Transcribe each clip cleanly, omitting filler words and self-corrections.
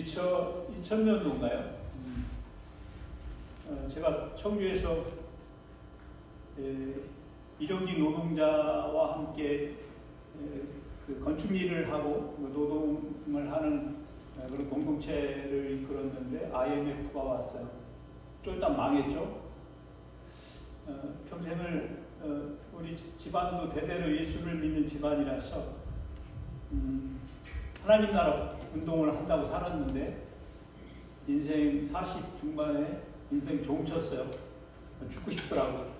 2000년도인가요? 제가 청주에서 일용직 노동자와 함께 그 건축 일을 하고 노동을 하는 그런 공동체를 이끌었는데 IMF가 왔어요. 좀 일단 망했죠. 평생을 우리 집안도 대대로 예수를 믿는 집안이라서 하나님 나라 운동을 한다고 살았는데 인생 40 중반에 인생 종쳤어요. 죽고 싶더라고요.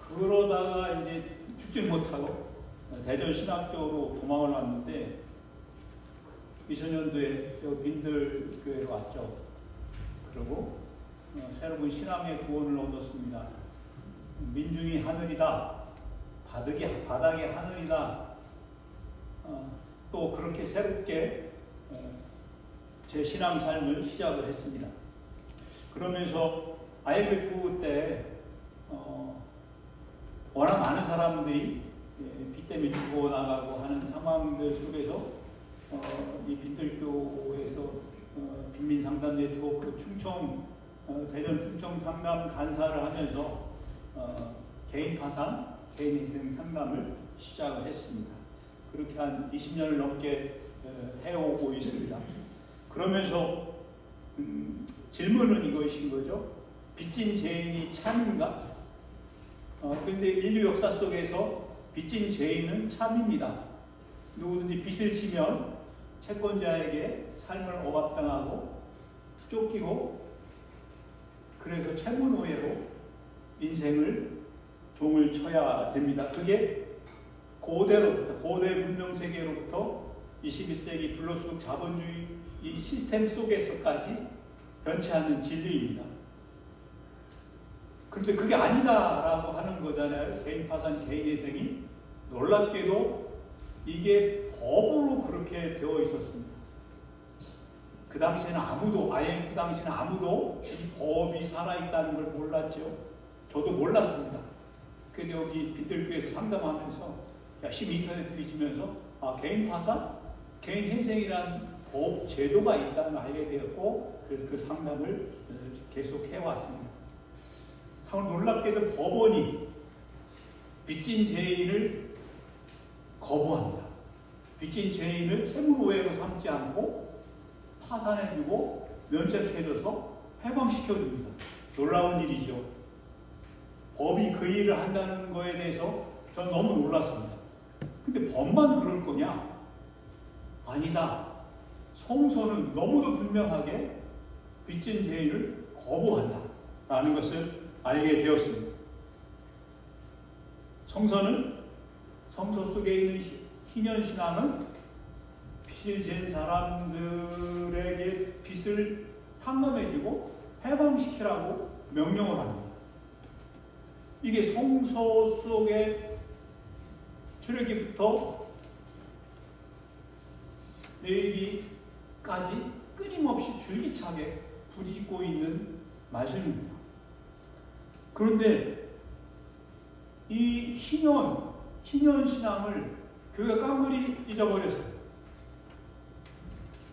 그러다가 이제 죽지 못하고 대전신학교로 도망을 왔는데 미소년도에 빈들교회로 왔죠. 그리고 새로운 신앙의 구원을 얻었습니다. 민중이 하늘이다. 바닥이 하늘이다. 또 그렇게 새롭게 제 신앙 삶을 시작을 했습니다. 그러면서 IMF 때 워낙 많은 사람들이 빚 때문에 죽어나가고 하는 상황들 속에서 이 빈들교에서 빈민상담 네트워크 대전 충청 상담 간사를 하면서 개인 파산, 개인 인생 상담을 시작을 했습니다. 그렇게 한 20년을 넘게 해오고 있습니다. 그러면서 질문은 이것인 거죠. 빚진 죄인이 참인가? 그런데 인류 역사 속에서 빚진 죄인은 참입니다. 누구든지 빚을 지면 채권자에게 삶을 억압당하고 쫓기고 그래서 채무노예로 인생을 종을 쳐야 됩니다. 그게 고대 문명 세계로부터 21세기 불로소득 자본주의 이 시스템 속에서까지 변치 않는 진리입니다. 그런데 그게 아니다라고 하는 거잖아요. 개인 파산, 개인 회생이. 놀랍게도 이게 법으로 그렇게 되어 있었습니다. 그 당시에는 IMF 당시에는 아무도 이 법이 살아있다는 걸 몰랐죠. 저도 몰랐습니다. 근데 여기 빈들교에서 상담하면서 열심히 인터넷 뒤지면서 개인 파산, 개인 회생이라는 법 제도가 있다는 걸 알게 되었고 그래서 그 상담을 계속 해왔습니다. 참 놀랍게도 법원이 빚진 죄인을 거부합니다. 빚진 죄인을 채무노예로 삼지 않고 파산해주고 면책해줘서 해방시켜줍니다. 놀라운 일이죠. 법이 그 일을 한다는 거에 대해서 저는 너무 놀랐습니다. 근데 법만 그럴 거냐? 아니다. 성서는 너무도 분명하게 빚진 죄인을 거부한다 라는 것을 알게 되었습니다. 성서 속에 있는 희년신앙은 빚을 진 사람들에게 빚을 탕감해주고 해방시키라고 명령을 합니다. 이게 성서 속에 출애기부터 레위기까지 끊임없이 줄기차게 부딪히고 있는 말씀입니다. 그런데 이 희년 신앙을 교회가 깡그리 잊어버렸어요.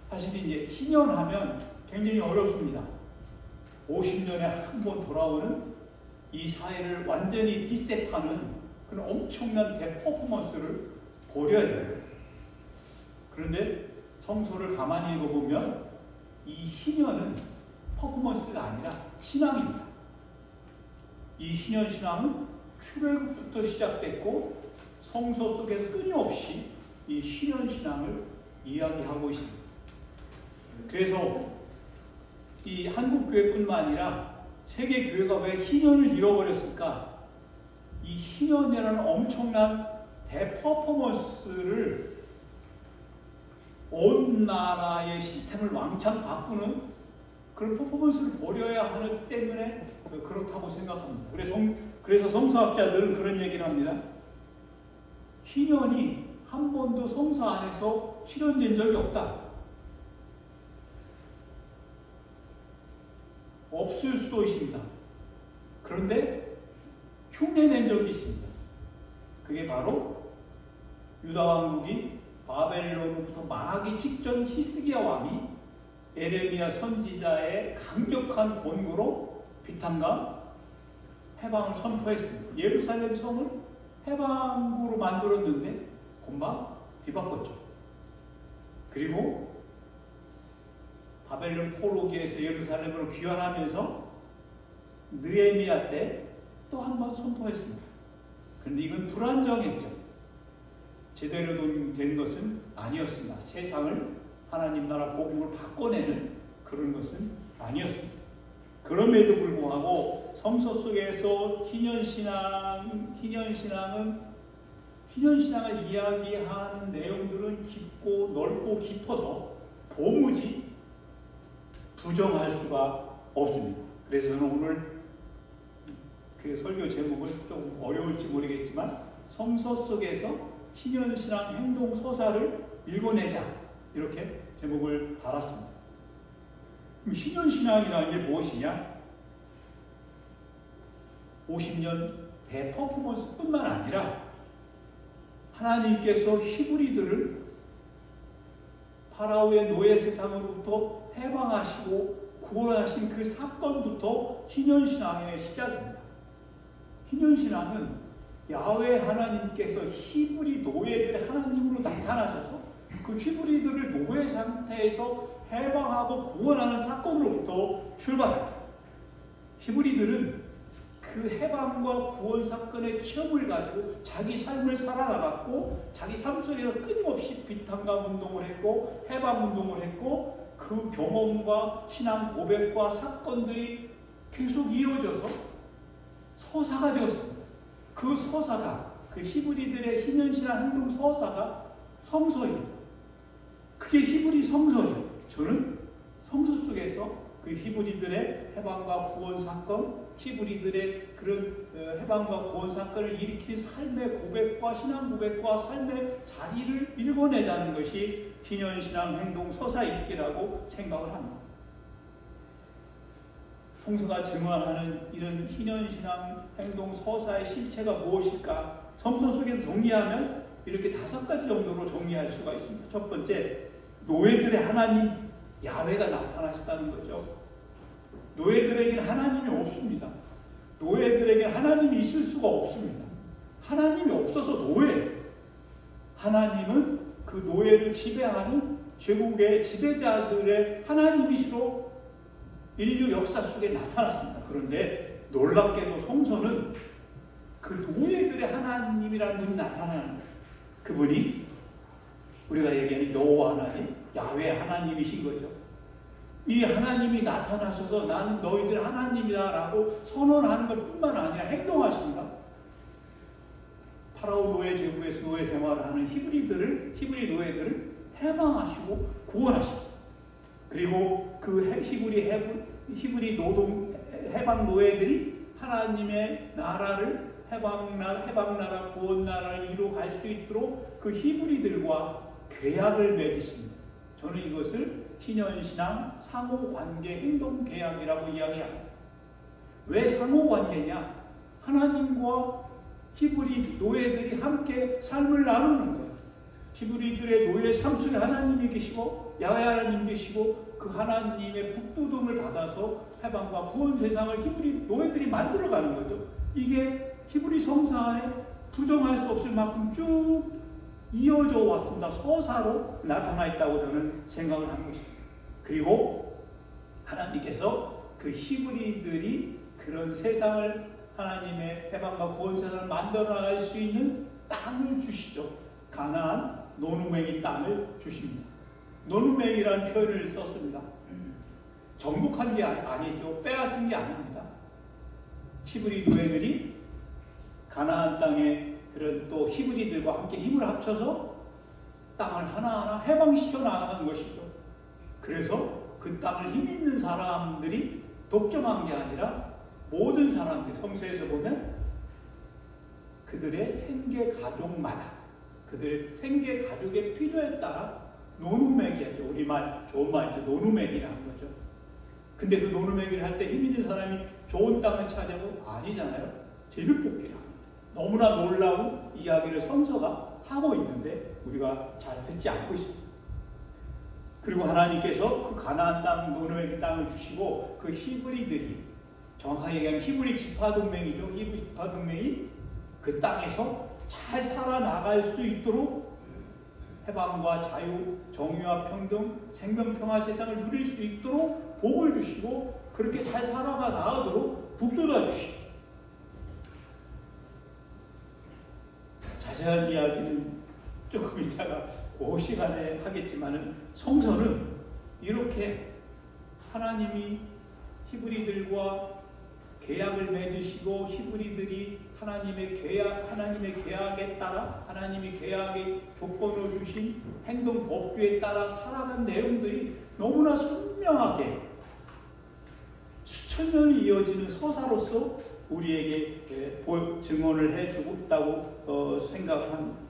사실 이제 희년하면 굉장히 어렵습니다. 50년에 한 번 돌아오는 이 사회를 완전히 리셋하는 그런 엄청난 대퍼포먼스를 보려야 돼요. 그런데 성서를 가만히 읽어보면 이 희년은 퍼포먼스가 아니라 신앙입니다. 이 희년 신앙은 출애굽부터 시작됐고 성서 속에서 끊임없이 이 희년 신앙을 이야기하고 있습니다. 그래서 이 한국 교회뿐만 아니라 세계 교회가 왜 희년을 잃어버렸을까? 이 희년이라는 엄청난 대퍼포먼스를 온 나라의 시스템을 왕창 바꾸는 그런 퍼포먼스를 보려야 하는 때문에 그렇다고 생각합니다. 그래서 성서학자들은 그런 얘기를 합니다. 희년이 한 번도 성서 안에서 실현된 적이 없다. 없을 수도 있습니다. 그런데 흉내낸 적이 있습니다. 그게 바로 유다 왕국이 바벨론으로부터 망하기 직전 히스기야 왕이 에레미야 선지자의 강력한 권고로 비탄과 해방을 선포했습니다. 예루살렘 성을 해방구로 만들었는데 금방 뒤바꿨죠. 그리고 바벨론 포로기에서 예루살렘으로 귀환하면서 느헤미야 때 또 한 번 선포했습니다. 그런데 이건 불안정했죠. 제대로 된 것은 아니었습니다. 세상을 하나님 나라 복음을 바꿔내는 그런 것은 아니었습니다. 그럼에도 불구하고 성서 속에서 희년신앙을 이야기하는 내용들은 깊고 넓고 깊어서 도무지 부정할 수가 없습니다. 그래서 저는 오늘 그 설교 제목은 좀 어려울지 모르겠지만 성서 속에서 희년신앙 행동 서사를 읽어내자 이렇게 제목을 달았습니다. 그럼 희년신앙이라는 게 무엇이냐? 50년 대퍼포먼스뿐만 아니라 하나님께서 히브리들을 파라오의 노예 세상으로부터 해방하시고 구원하신 그 사건부터 희년신앙의 시작입니다. 희년신앙은 야훼 하나님께서 히브리 노예들의 하나님으로 나타나셔서 그 히브리들을 노예 상태에서 해방하고 구원하는 사건으로부터 출발합니다. 히브리들은 그 해방과 구원 사건의 체험을 가지고 자기 삶을 살아나갔고 자기 삶 속에서 끊임없이 비탄감 운동을 했고 해방 운동을 했고 그 경험과 신앙 고백과 사건들이 계속 이어져서 서사가 되었습니다. 그 서사가 그 히브리들의 희년신앙 행동 서사가 성서입니다. 그게 히브리 성서예요. 저는 성서 속에서 그 히브리들의 해방과 구원 사건, 히브리들의 그런 해방과 구원 사건을 일으킨 삶의 고백과 신앙 고백과 삶의 자리를 읽어내자는 것이 희년신앙 행동 서사 읽기라고 생각을 합니다. 성서가 증언하는 이런 희년신앙 행동 서사의 실체가 무엇일까? 성서 속에서 정리하면 이렇게 5가지 정도로 정리할 수가 있습니다. 첫 번째, 노예들의 하나님 야훼가 나타나시다는 거죠. 노예들에게는 하나님이 없습니다. 노예들에게는 하나님이 있을 수가 없습니다. 하나님이 없어서 노예. 하나님은 그 노예를 지배하는 제국의 지배자들의 하나님이시로 인류 역사 속에 나타났습니다. 그런데 놀랍게도 성서는 그 노예들의 하나님이라는 분이 나타나는 거예요. 그분이 우리가 얘기하는 여호와 하나님, 야훼 하나님이신 거죠. 이 하나님이 나타나셔서 나는 너희들 하나님이다 라고 선언하는 것 뿐만 아니라 행동하십니다. 파라오 노예 제국에서 노예 생활하는 히브리 노예들을 해방하시고 구원하십니다. 그리고 그 히브리 노동 해방 노예들이 하나님의 나라를 해방나라 구원나라를 이루어갈 수 있도록 그 히브리들과 계약을 맺으십니다. 저는 이것을 희년신앙 상호관계 행동계약이라고 이야기합니다. 왜 상호관계냐? 하나님과 히브리 노예들이 함께 삶을 나누는 거예요. 히브리들의 노예 삶 속에 하나님이 계시고 야훼 하나님이 계시고 그 하나님의 북돋움을 받아서 해방과 구원 세상을 히브리 노예들이 만들어가는 거죠. 이게 히브리 성서 안에 부정할 수 없을 만큼 쭉 이어져 왔습니다. 서사로 나타나 있다고 저는 생각을 하고 있습니다. 그리고 하나님께서 그 히브리들이 그런 세상을 하나님의 해방과 구원 세상을 만들어 나갈 수 있는 땅을 주시죠. 가나안 노누메기 땅을 주십니다. 노누메기라는 표현을 썼습니다. 정복한 게 아니죠. 빼앗은 게 아닙니다. 히브리 노예들이 가나안 땅에 그런 또 히브리들과 함께 힘을 합쳐서 땅을 하나하나 해방시켜 나가는 것이죠. 그래서 그 땅을 힘 있는 사람들이 독점한 게 아니라 모든 사람들, 성서에서 보면 그들의 생계 가족마다 그들의 생계 가족의 필요에 따라 노누메기하죠. 우리말 좋은 말이죠. 노누메기라는 거죠. 근데 그 노누메기를 할 때 힘 있는 사람이 좋은 땅을 차지하고 아니잖아요. 제비뽑기라. 너무나 놀라운 이야기를 성서가 하고 있는데 우리가 잘 듣지 않고 있습니다. 그리고 하나님께서 그 가나안 땅, 노노의 땅을 주시고 그 히브리들이, 정확하게 얘기하면 히브리 지파동맹이죠. 히브리 지파동맹이 그 땅에서 잘 살아나갈 수 있도록 해방과 자유, 정의와 평등, 생명평화 세상을 누릴 수 있도록 복을 주시고 그렇게 잘 살아가 나가도록 북돋아 주시고, 자세한 이야기는 조금 이따가 그 시간에 하겠지만은, 성서는 이렇게 하나님이 히브리들과 계약을 맺으시고 히브리들이 하나님의 계약에 따라, 하나님이 계약의 조건으로 주신 행동 법규에 따라 살아간 내용들이 너무나 선명하게 수천 년이 이어지는 서사로서 우리에게 증언을 해주고 있다고 생각합니다.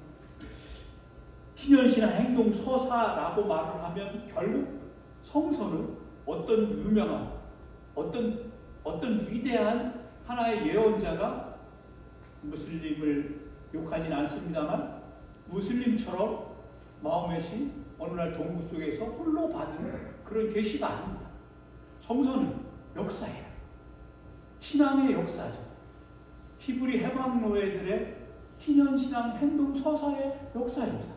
희년신앙 행동 서사라고 말을 하면 결국 성서는 어떤 유명한, 어떤 위대한 하나의 예언자가, 무슬림을 욕하진 않습니다만 무슬림처럼 마음의 신 어느 날 동굴 속에서 홀로 받은 그런 계시가 아닙니다. 성서는 역사예요. 신앙의 역사죠. 히브리 해방 노예들의 희년신앙 행동 서사의 역사입니다.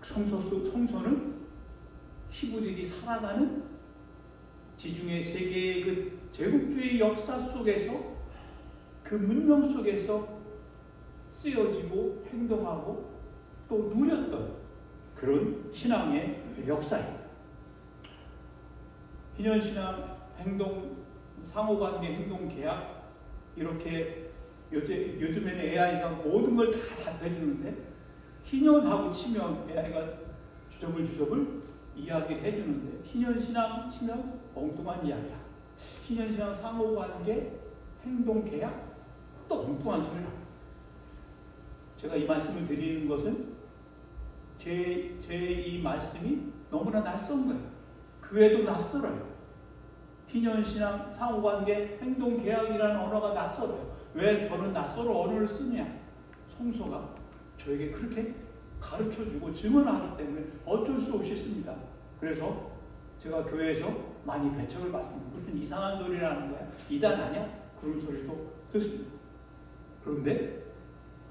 성서는 히브리들이 살아가는 지중해 세계의 그 제국주의 역사 속에서, 그 문명 속에서 쓰여지고 행동하고 또 누렸던 그런 신앙의 역사입니다. 희년신앙 행동, 상호관계 행동 계약, 이렇게 요즘에는 AI가 모든 걸 다 답해주는데, 희년하고 치면 AI가 주접을 이야기를 해주는데, 희년신앙 치면 엉뚱한 이야기야. 희년신앙 상호관계 행동 계약, 또 엉뚱한 소리를 합니다. 제가 이 말씀을 드리는 것은 제 이 말씀이 너무나 낯선 거예요. 그 외에도 낯설어요. 희년신앙 상호관계 행동 계약이라는 언어가 낯설어요. 왜 저는 낯설어 언어를 쓰냐? 성서가 저에게 그렇게 가르쳐주고 증언하기 때문에 어쩔 수 없이 씁니다. 그래서 제가 교회에서 많이 배척을 받습니다. 무슨 이상한 소리라는 거야? 이단 아니야? 그런 소리도 듣습니다. 그런데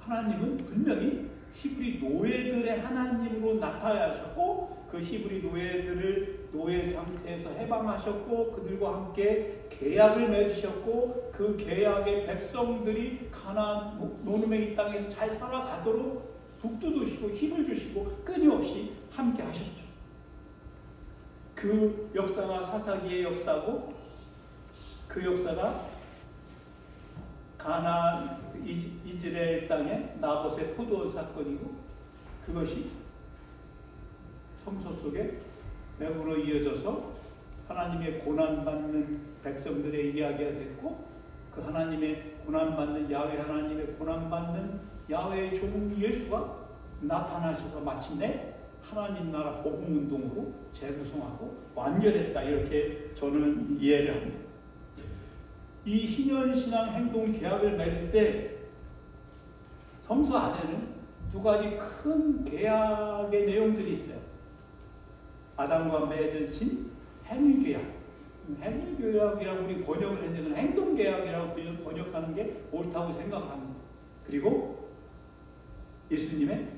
하나님은 분명히 히브리 노예들의 하나님으로 나타나셨고, 그 히브리 노예들을 노예 상태에서 해방하셨고, 그들과 함께 계약을 맺으셨고, 그 계약의 백성들이 가나안 노르메기 땅에서 잘 살아가도록 북돋우시고 힘을 주시고 끊임없이 함께 하셨죠. 그 역사가 사사기의 역사고, 그 역사가 가나안 이스라엘 땅의 나봇의 포도원 사건이고, 그것이 성서 속에 맥으로 이어져서 하나님의 고난받는 백성들의 이야기가 됐고, 그 하나님의 고난받는 야훼, 하나님의 고난받는 야훼의 종 예수가 나타나셔서 마침내 하나님 나라 복음운동으로 재구성하고 완결했다, 이렇게 저는 이해를 합니다. 이 희년신앙 행동 계약을 맺을 때 성서 안에는 두 가지 큰 계약의 내용들이 있어요. 아담과 맺으신 행위계약, 행위계약이라고 우리 번역을 했는데 행동계약이라고 번역하는 게 옳다고 생각합니다. 그리고 예수님의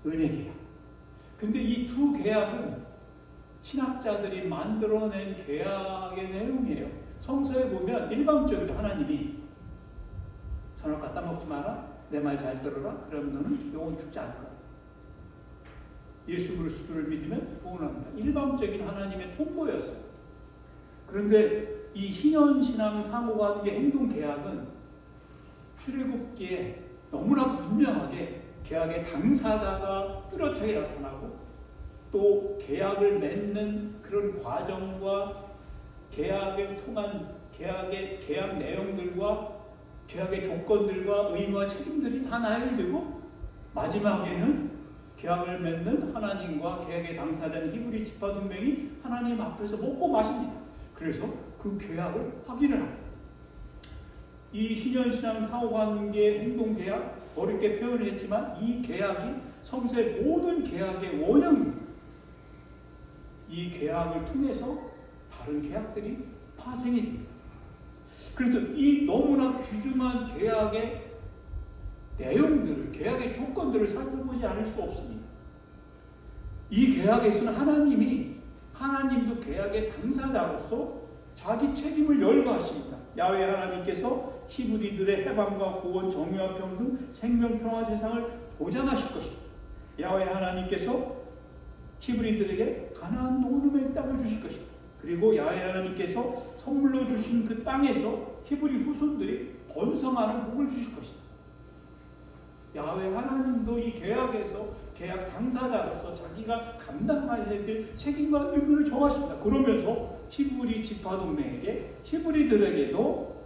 은혜계약. 근데 이 두 계약은 신학자들이 만들어낸 계약의 내용이에요. 성서에 보면 일방적으로 하나님이 선악 갖다 먹지 마라, 내 말 잘 들어라, 그러면 너는 영원 죽지 않을 거야. 예수 그리스도를 믿으면 구원합니다. 일방적인 하나님의 통보였어요. 그런데 이 희년신앙 상호관계 행동계약은 출애굽기에 너무나 분명하게 계약의 당사자가 뚜렷하게 나타나고, 또 계약을 맺는 그런 과정과 계약에 통한 계약 내용들과 계약의 조건들과 의무와 책임들이 다 나열되고, 마지막에는 계약을 맺는 하나님과 계약의 당사자인 히브리 지파동맹이 하나님 앞에서 먹고 마십니다. 그래서 그 계약을 확인을 합니다. 이 희년신앙 상호관계 행동계약, 어렵게 표현을 했지만 이 계약이 성서의 모든 계약의 원형입니다. 이 계약을 통해서 다른 계약들이 파생이 됩니다. 그래서 이 너무나 귀중한 계약의 내용들을, 계약의 조건들을 살펴보지 않을 수 없습니다. 이 계약에서는 하나님도 계약의 당사자로서 자기 책임을 열거하십니다. 야훼 하나님께서 히브리들의 해방과 구원, 정의와 평등, 생명, 평화 세상을 보장하실 것입니다. 야훼 하나님께서 히브리들에게 가나안 노름의 땅을 주실 것입니다. 그리고 야훼 하나님께서 선물로 주신 그 땅에서 히브리 후손들이 번성하는 복을 주실 것입니다. 야훼 하나님도 이 계약에서 계약 당사자로서 자기가 감당해야 될 책임과 의무를 정하십니다. 그러면서 히브리 지파 동맹에게 히브리들에게도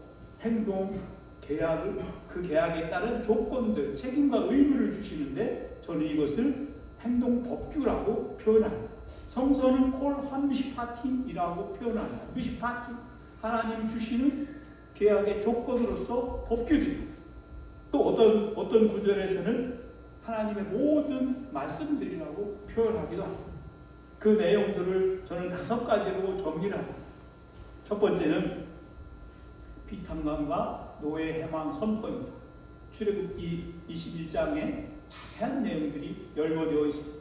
행동 계약을, 그 계약에 따른 조건들, 책임과 의무를 주시는데 저는 이것을 행동 법규라고 표현합니다. 성서는 콜 미시파팀이라고 표현합니다. 미시파팀, 하나님이 주시는 계약의 조건으로서 법규들입니다. 또 어떤 구절에서는 하나님의 모든 말씀들이라고 표현하기도 합니다. 그 내용들을 저는 5가지로 정리를 합니다. 첫 번째는 피탄감과 노예 해방 선포입니다. 출애굽기 21장에 자세한 내용들이 열거되어 있습니다.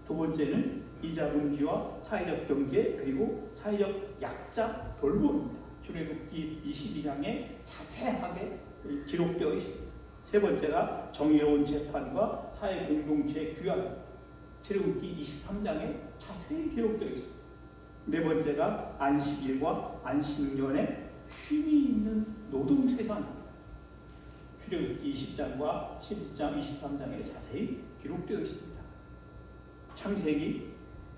두 번째는 이자 금지와 사회적 경제 그리고 사회적 약자 돌봄입니다. 출애굽기 22장에 자세하게 기록되어 있습니다. 세 번째가 정의로운 재판과 사회 공동체 규약입니다. 출애굽기 23장에 자세히 기록되어 있습니다. 네 번째가 안식일과 안식년에 쉼이 있는 노동 세상입니다. 출애굽기 20장과 11장, 23장에 자세히 기록되어 있습니다. 창세기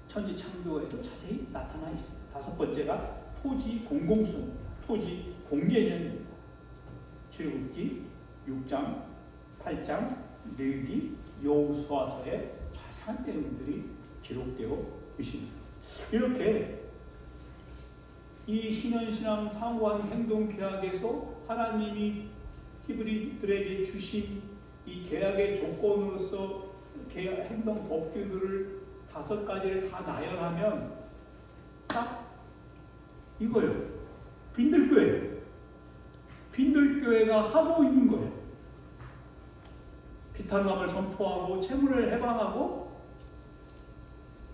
천지 창조에도 자세히 나타나 있습니다. 다섯 번째가 토지 공공성입니다. 토지 공개념입니다. 출애굽기 6장, 8장, 레위기, 여호수아서에 자세한 내용들이 기록되어 있습니다. 이렇게 이 신현신앙 상호한 행동 계약에서 하나님이 히브리들에게 주신 이 계약의 조건으로서 계약 행동 법규들을 5가지를 다 나열하면 딱 이거예요. 빈들교회. 빈들교회가 하고 있는 거예요. 피탄감을 선포하고 채무를 해방하고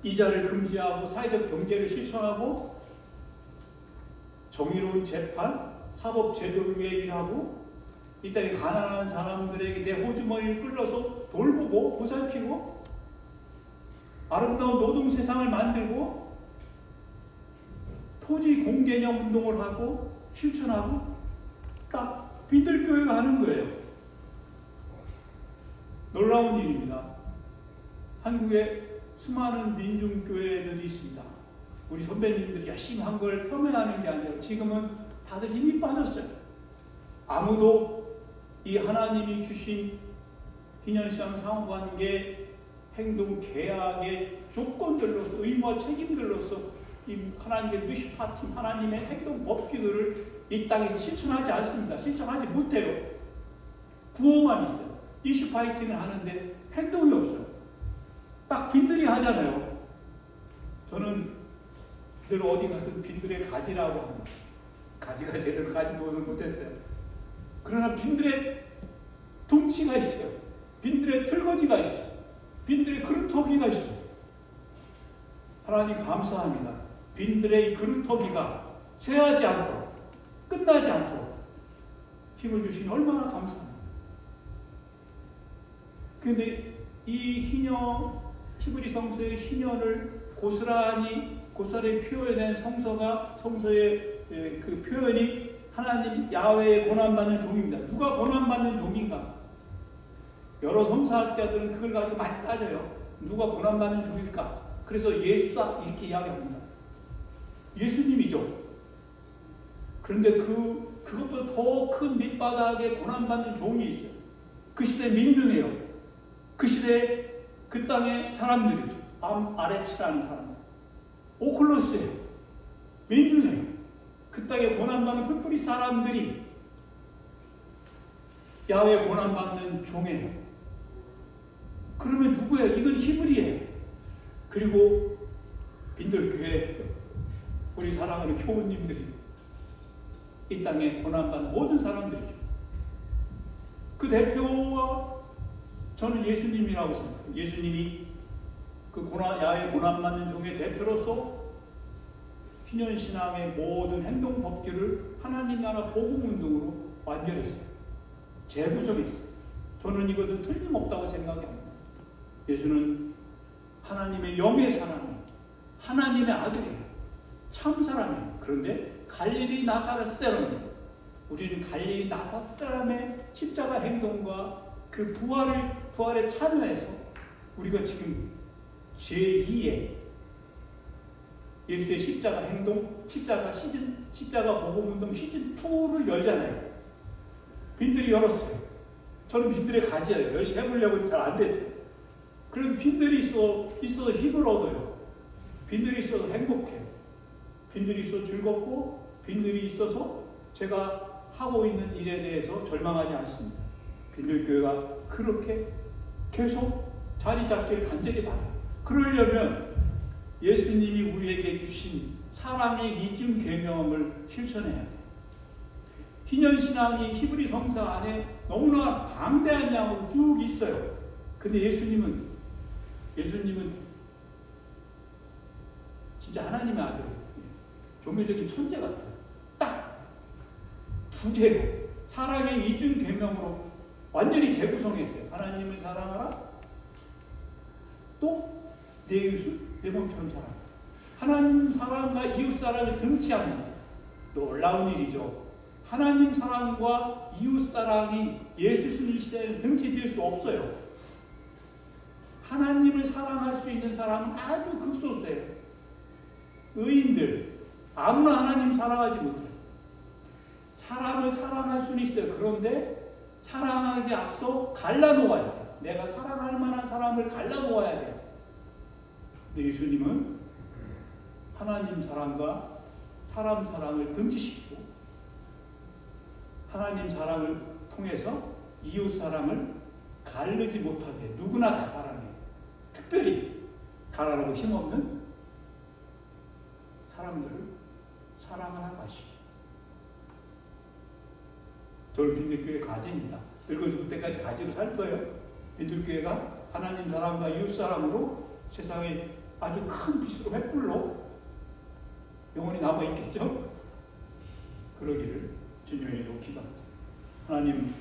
이자를 금지하고 사회적 경제를 실천하고 정의로운 재판, 사법 제도를 위해 일하고 이 땅에 가난한 사람들에게 내 호주머니를 끌어서 돌보고 보살피고 아름다운 노동 세상을 만들고 토지 공개념 운동을 하고 실천하고 딱 빈들교회가 하는 거예요. 놀라운 일입니다. 한국에 수많은 민중교회들이 있습니다. 우리 선배님들이 열심히 한 걸 폄훼하는 게 아니라 지금은 다들 힘이 빠졌어요. 아무도 이 하나님이 주신 희년시장 상호관계 행동 계약의 조건들로서 의무와 책임들로서 이 하나님의 미시파팀 하나님의 행동 법규들을 이 땅에서 실천하지 않습니다. 실천하지 못해요. 구호만 있어요. 이슈 파이팅을 하는데 행동이 없어요. 딱 빈들이 하잖아요. 저는 늘 어디 가서 빈들의 가지라고 합니다. 가지가 제대로 가지 노릇을 못했어요. 그러나 빈들의 둥치가 있어요. 빈들의 틀거지가 있어요. 빈들의 그루터기가 있어요. 하나님 감사합니다. 빈들의 그루터기가 쇠하지 않도록 끝나지 않도록 힘을 주시니 얼마나 감사합니다. 그런데 이 희년 히브리 성서의 희년을 고스란히 표현한 성서의 그 표현이 하나님 야훼의 고난받는 종입니다. 누가 고난받는 종인가? 여러 성사학자들은 그걸 가지고 많이 따져요. 누가 고난받는 종일까? 그래서 예수다 이렇게 이야기합니다. 예수님이죠. 그런데 그것보다 더 큰 밑바닥에 고난받는 종이 있어요. 그 시대 민중이에요. 그 시대 그 땅의 사람들이죠. 아레츠라는 사람들. 오클로스예요. 민중이에요. 그 땅에 고난받는 풀뿌리 사람들이 야훼 고난받는 종이에요. 그러면 누구예요? 이건 히브리예요. 그리고 빈들교회 사랑하는 교우님들이 이 땅에 고난받는 모든 사람들이죠. 그 대표와 저는 예수님이라고 생각해요. 예수님이 그 야외 고난받는 종의 대표로서 희년신앙의 모든 행동 법규를 하나님 나라 복음운동으로 완결했어요. 재구성했어요. 저는 이것은 틀림없다고 생각합니다. 예수는 하나님의 영의 사람이에요. 하나님의 아들이에요. 참 사람이에요. 그런데 갈릴리 나사렛 사람이에요. 우리는 갈릴리 나사렛 사람의 십자가 행동과 그 부활에 참여해서 우리가 지금 제2의 예수의 십자가 행동, 십자가 복음운동 시즌2를 열잖아요. 빈들이 열었어요. 저는 빈들에 가지요. 열심히 해보려고 잘 안 됐어요. 그래도 빈들이 있어서 힘을 얻어요. 빈들이 있어서 행복해요. 빈들이 있어서 즐겁고, 빈들이 있어서 제가 하고 있는 일에 대해서 절망하지 않습니다. 빈들교회가 그렇게 계속 자리 잡기를 간절히 바라요. 그러려면 예수님이 우리에게 주신 사랑의 이중 계명을 실천해야 돼요. 희년신앙이 히브리 성서 안에 너무나 방대한 양으로 쭉 있어요. 근데 예수님은 진짜 하나님의 아들이에요. 종교적인 천재 같아요. 딱 두 개로 사랑의 이중 계명으로 완전히 재구성했어요. 하나님을 사랑하라. 또 내 이웃을 내 몸처럼 사랑하라. 하나님 사랑과 이웃 사랑을 등치 않는 놀라운 일이죠. 하나님 사랑과 이웃 사랑이 예수님 시대에는 등치될 수 없어요. 하나님을 사랑할 수 있는 사람은 아주 극소수예요. 의인들 아무나 하나님 사랑하지 못해요. 사람을 사랑할 수는 있어요. 그런데 사랑하기 앞서 갈라놓아야 돼요. 내가 사랑할 만한 사람을 갈라놓아야 돼요. 근데 예수님은 하나님 사랑과 사람 사랑을 등치시키고 하나님 사랑을 통해서 이웃 사랑을 가르지 못하게 누구나 다 사랑해요. 특별히 가라라고 힘없는 사람들을 사랑을 하고 하시죠. 저는 빈들교회 가지입니다. 늙어 죽을 때까지 가지로 살 거예요. 빈들교회가 하나님 사랑과 이웃 사랑으로 세상에 아주 큰 빛으로 횃불로 영원히 남아있겠죠? 그러기를 주님의 이름으로 기도합니다. 하나님